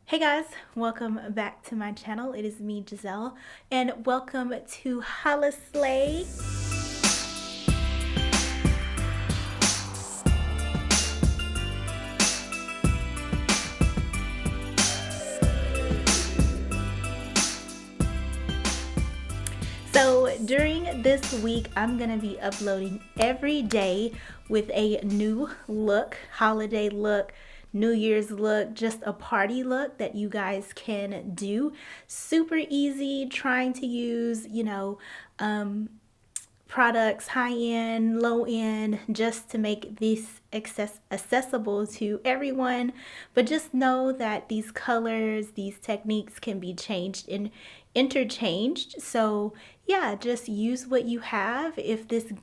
Hey guys, welcome back to my channel. It is me, Giselle, and welcome to HoliSLAY. So during this week, I'm going to be uploading every day with a new look, holiday look, New Year's look, just a party look that you guys can do. Super easy, trying to use, products, high end, low end, just to make this accessible to everyone. But just know that these colors, these techniques can be changed and interchanged. So yeah, just use what you have. If this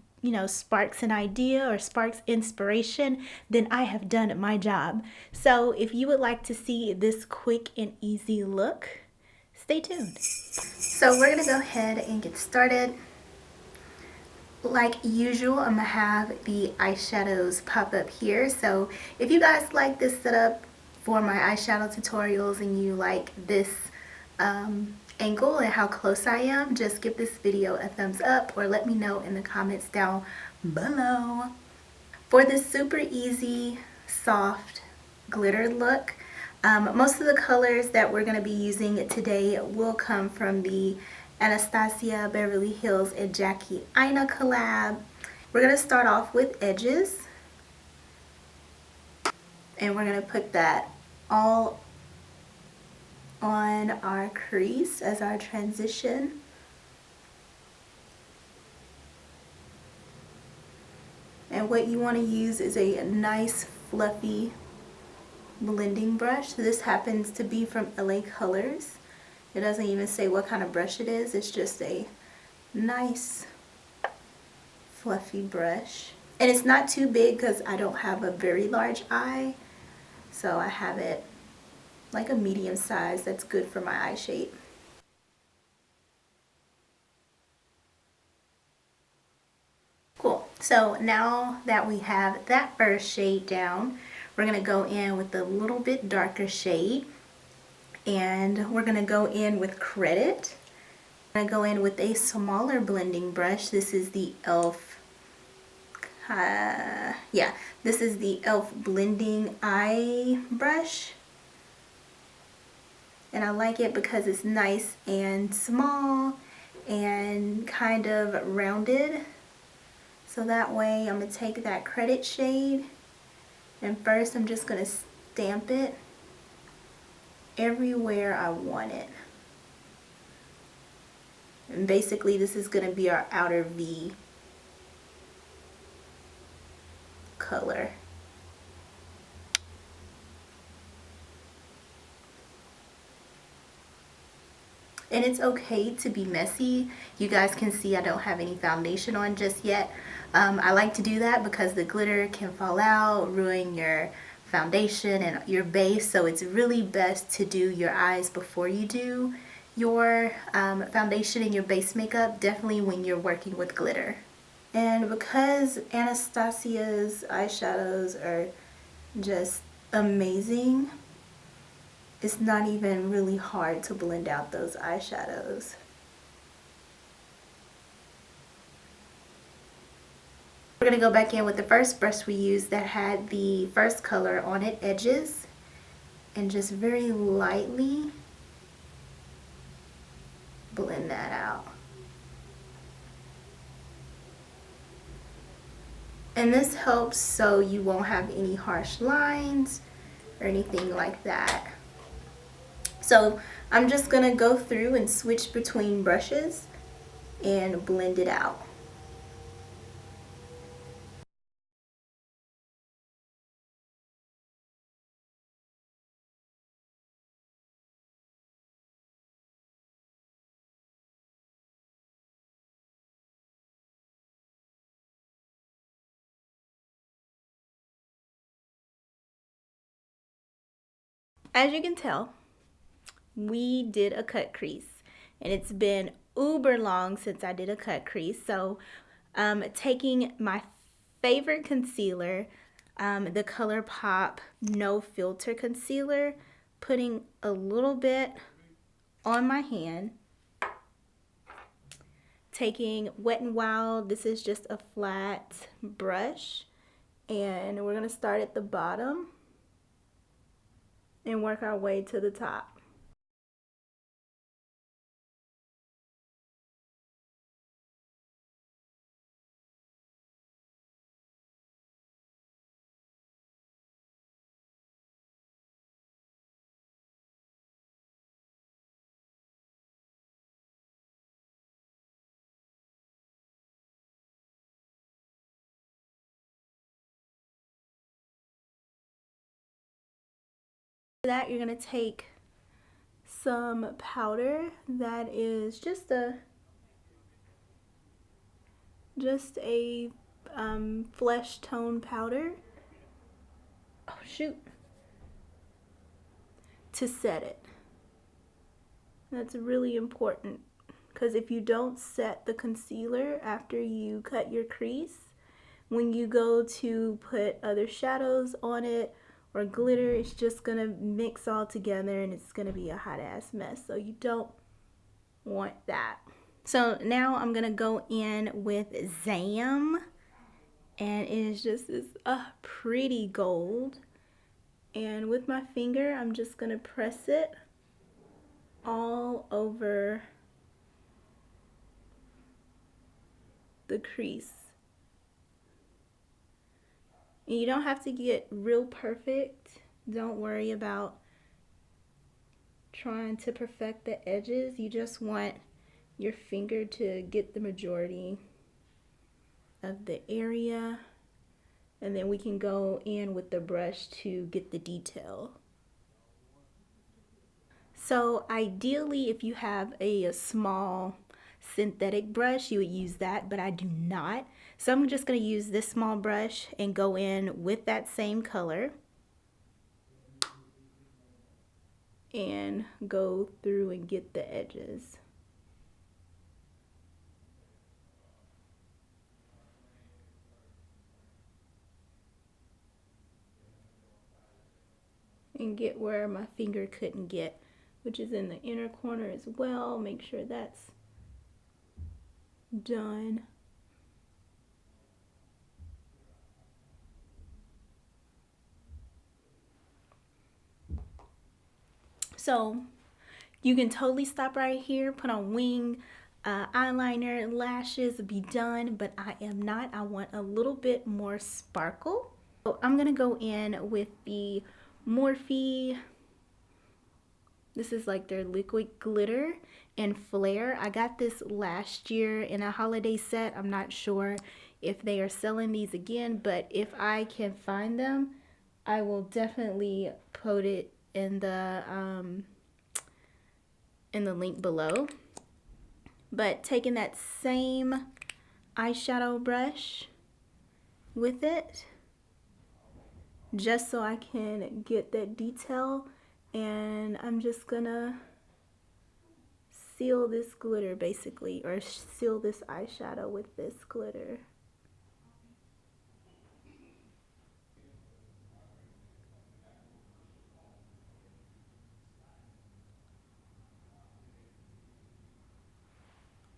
sparks an idea or sparks inspiration, then I have done my job. So if you would like to see this quick and easy look, stay tuned. So we're gonna go ahead and get started. Like usual, I'm gonna have the eyeshadows pop up here. So if you guys like this setup for my eyeshadow tutorials and you like this angle and how close I am, just give this video a thumbs up or let me know in the comments down below. For this super easy, soft glitter look, most of the colors that we're going to be using today will come from the Anastasia Beverly Hills and Jackie Aina collab. We're going to start off with edges, and we're going to put that all on our crease as our transition. And what you want to use is a nice fluffy blending brush. This happens to be from LA Colors. It doesn't even say what kind of brush it is. It's just a nice fluffy brush. And it's not too big because I don't have a very large eye. So I have it like a medium size. That's good for my eye shape. Cool. So now that we have that first shade down, we're going to go in with a little bit darker shade. And we're going to go in with Credit. I'm going to go in with a smaller blending brush. This is the e.l.f. This is the e.l.f. blending eye brush. And I like it because it's nice and small and kind of rounded. So that way I'm going to take that Credit shade, and first I'm just going to stamp it everywhere I want it. And basically this is going to be our outer V color. And it's okay to be messy. You guys can see I don't have any foundation on just yet. I like to do that because the glitter can fall out, ruin your foundation and your base. So it's really best to do your eyes before you do your foundation and your base makeup, definitely when you're working with glitter. And because Anastasia's eyeshadows are just amazing, it's not even really hard to blend out those eyeshadows. We're going to go back in with the first brush we used that had the first color on it, Edges, and just very lightly blend that out. And this helps so you won't have any harsh lines or anything like that. So I'm just going to go through and switch between brushes and blend it out. As you can tell, we did a cut crease, and it's been uber long since I did a cut crease. So taking my favorite concealer, the ColourPop No Filter concealer, putting a little bit on my hand, taking Wet n Wild. This is just a flat brush, and we're gonna start at the bottom and work our way to the top. For that, you're gonna take some powder that is just a flesh tone powder. Oh shoot! To set it. That's really important, because if you don't set the concealer after you cut your crease, when you go to put other shadows on it or glitter, it's just gonna mix all together and it's gonna be a hot ass mess. So you don't want that. So now I'm gonna go in with Zam, and it is just this pretty gold. And with my finger, I'm just gonna press it all over the crease. And you don't have to get real perfect. Don't worry about trying to perfect the edges. You just want your finger to get the majority of the area, and then we can go in with the brush to get the detail. So ideally, if you have a small synthetic brush, you would use that, but I do not. So I'm just going to use this small brush and go in with that same color and go through and get the edges. And get where my finger couldn't get, which is in the inner corner as well. Make sure that's done. So you can totally stop right here, put on wing, eyeliner, lashes, be done, but I am not. I want a little bit more sparkle. So I'm gonna go in with the Morphe, this is like their liquid glitter and flare. I got this last year in a holiday set. I'm not sure if they are selling these again, but if I can find them, I will definitely put it in the link below. But taking that same eyeshadow brush with it, just so I can get that detail, and I'm just gonna seal this glitter basically, or seal this eyeshadow with this glitter.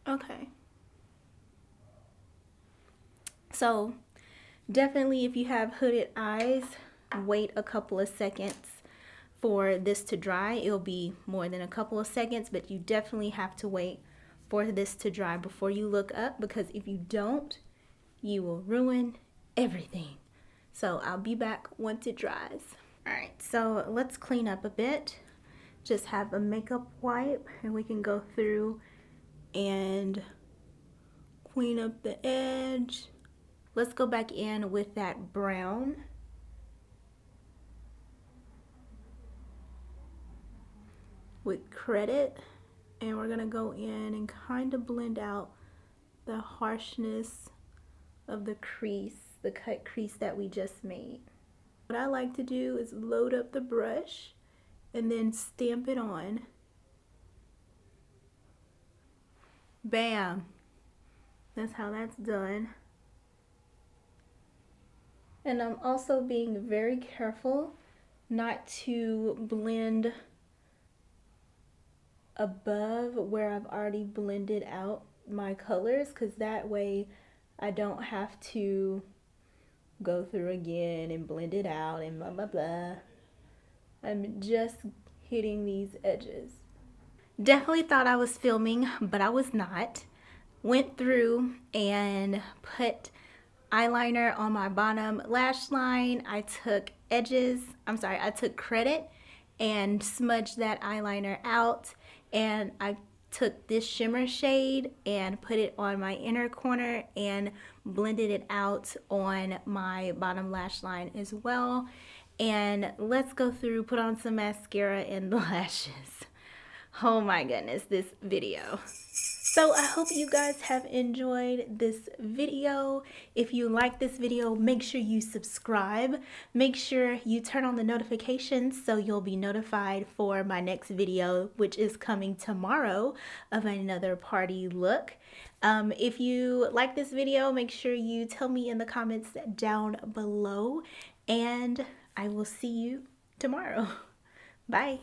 Okay. So definitely, if you have hooded eyes, wait a couple of seconds for this to dry. It'll be more than a couple of seconds, but you definitely have to wait for this to dry before you look up, because if you don't, you will ruin everything. So I'll be back once it dries. All right, so let's clean up a bit. Just have a makeup wipe and we can go through and clean up the edge. Let's go back in with that brown. With Credit, and we're gonna go in and kind of blend out the harshness of the crease, the cut crease that we just made. What I like to do is load up the brush and then stamp it on. Bam! That's how that's done. And I'm also being very careful not to blend above where I've already blended out my colors, because that way I don't have to go through again and blend it out and blah blah blah. I'm just hitting these edges. Definitely thought I was filming, but I was not. Went through and put eyeliner on my bottom lash line. I took I took credit and smudged that eyeliner out, and I took this shimmer shade and put it on my inner corner and blended it out on my bottom lash line as well. And let's go through, put on some mascara and the lashes. Oh my goodness, this video. So I hope you guys have enjoyed this video. If you like this video, make sure you subscribe. Make sure you turn on the notifications so you'll be notified for my next video, which is coming tomorrow, of another party look. If you like this video, make sure you tell me in the comments down below, and I will see you tomorrow. Bye.